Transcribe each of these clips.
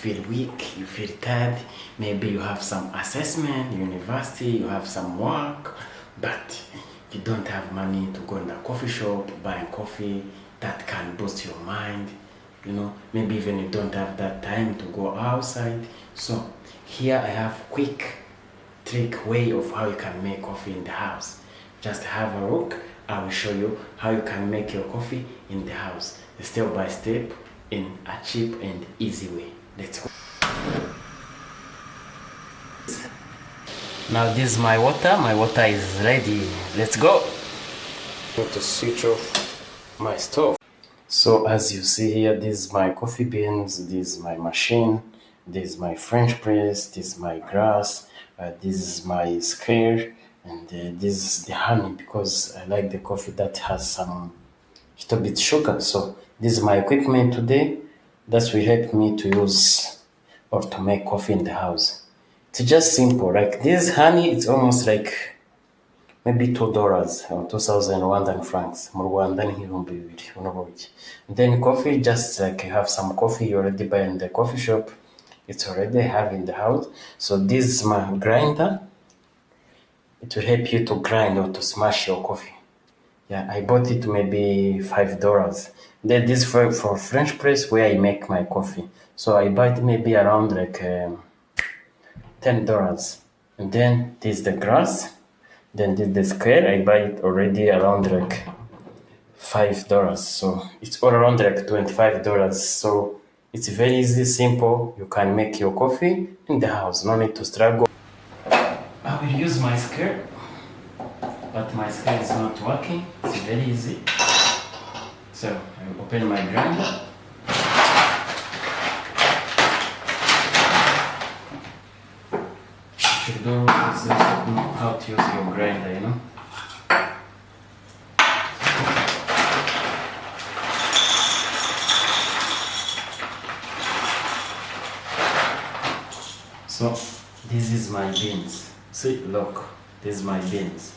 feel weak, you feel tired, maybe you have some assessment, university, you have some work, but you don't have money to go in the coffee shop, buy coffee that can boost your mind, maybe even you don't have that time to go outside. So here I have quick trick way of how you can make coffee in the house. Just have a look. I will show you how you can make your coffee in the house, step by step, in a cheap and easy way. Let's go. Now this is my water. My water is ready. Let's go. I'm going to switch off my stove. So as you see here, this is my coffee beans, this is my machine, this is my French press, this is my grass, this is my scale, and this is the honey, because I like the coffee that has some little bit sugar. So this is my equipment today that will help me to use or to make coffee in the house. It's just simple. Like this honey, it's almost like maybe $2 or 2,000 Rwandan francs. Mu Rwanda ni nk'ibihumbi bibiri unabuki. Then coffee, just like you have some coffee you already buy in the coffee shop. It's already have in the house. So this is my grinder. It will help you to grind or to smash your coffee. Yeah, I bought it maybe $5. Then this for French press where I make my coffee. So I buy it maybe around like $10. And then this is the grass. Then this is the scale. I buy it already around like $5. So it's all around like $25. So it's very easy, simple. You can make your coffee in the house. No need to struggle. I will use my scale, but my scale is not working. It's very easy. So I will open my grinder. You should know how to use your grinder, So this is my beans. See, look, this is my beans.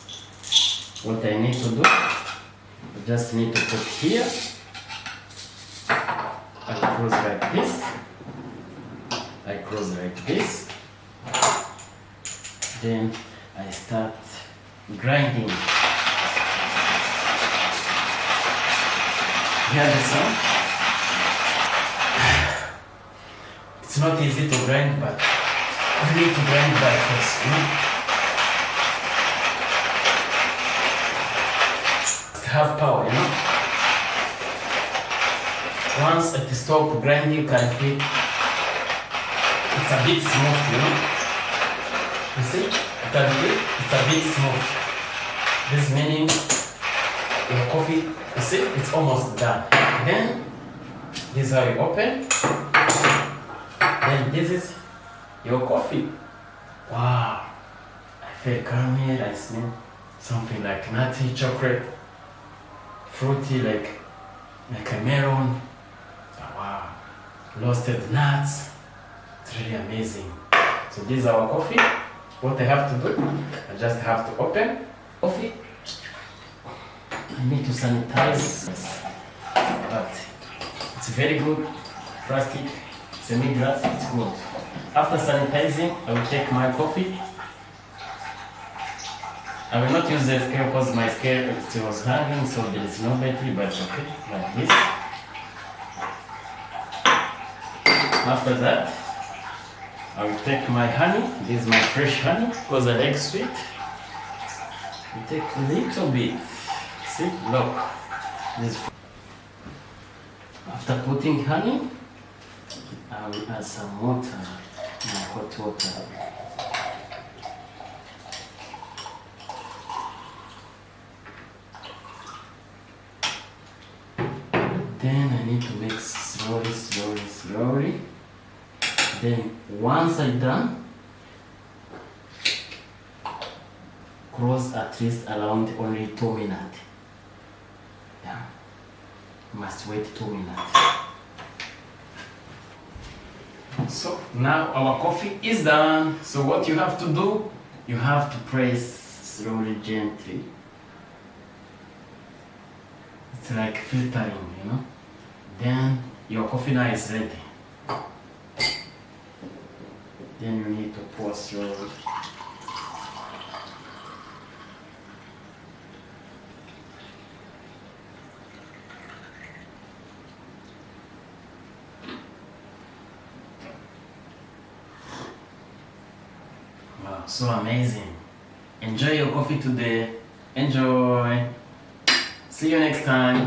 What I need to do, I just need to put here. I close like this. I close like this. Then I start grinding. Hear the sound? It's not easy to grind, but you need to grind by force. Have power, Once it stop grinding, you can feel it's a bit smooth, You see? It's a bit smooth. This meaning your coffee, you see, it's almost done. Then this is how you open. Then this is your coffee. Wow. I feel caramel, I smell something like nutty chocolate. Fruity, like a melon. Wow, roasted nuts. It's really amazing. So this is our coffee. What I have to do, I just have to open coffee. I need to sanitize this, but it's very good. Plastic, semi-glass, it's good. After sanitizing, I will take my coffee. I will not use the scale because my scale was hanging, so there is no battery, but okay, like this. After that, I will take my honey. This is my fresh honey because I like sweet. I take a little bit. See, look. This. After putting honey, I will add some water, my hot water. Then I need to mix slowly. Then once I'm done, close at least around only 2 minutes. Yeah, must wait 2 minutes. So now our coffee is done. So what you have to do, you have to press slowly, gently. It's like filtering, Then your coffee now is ready. Then you need to post your wow, so amazing. Enjoy your coffee today. Enjoy. See you next time.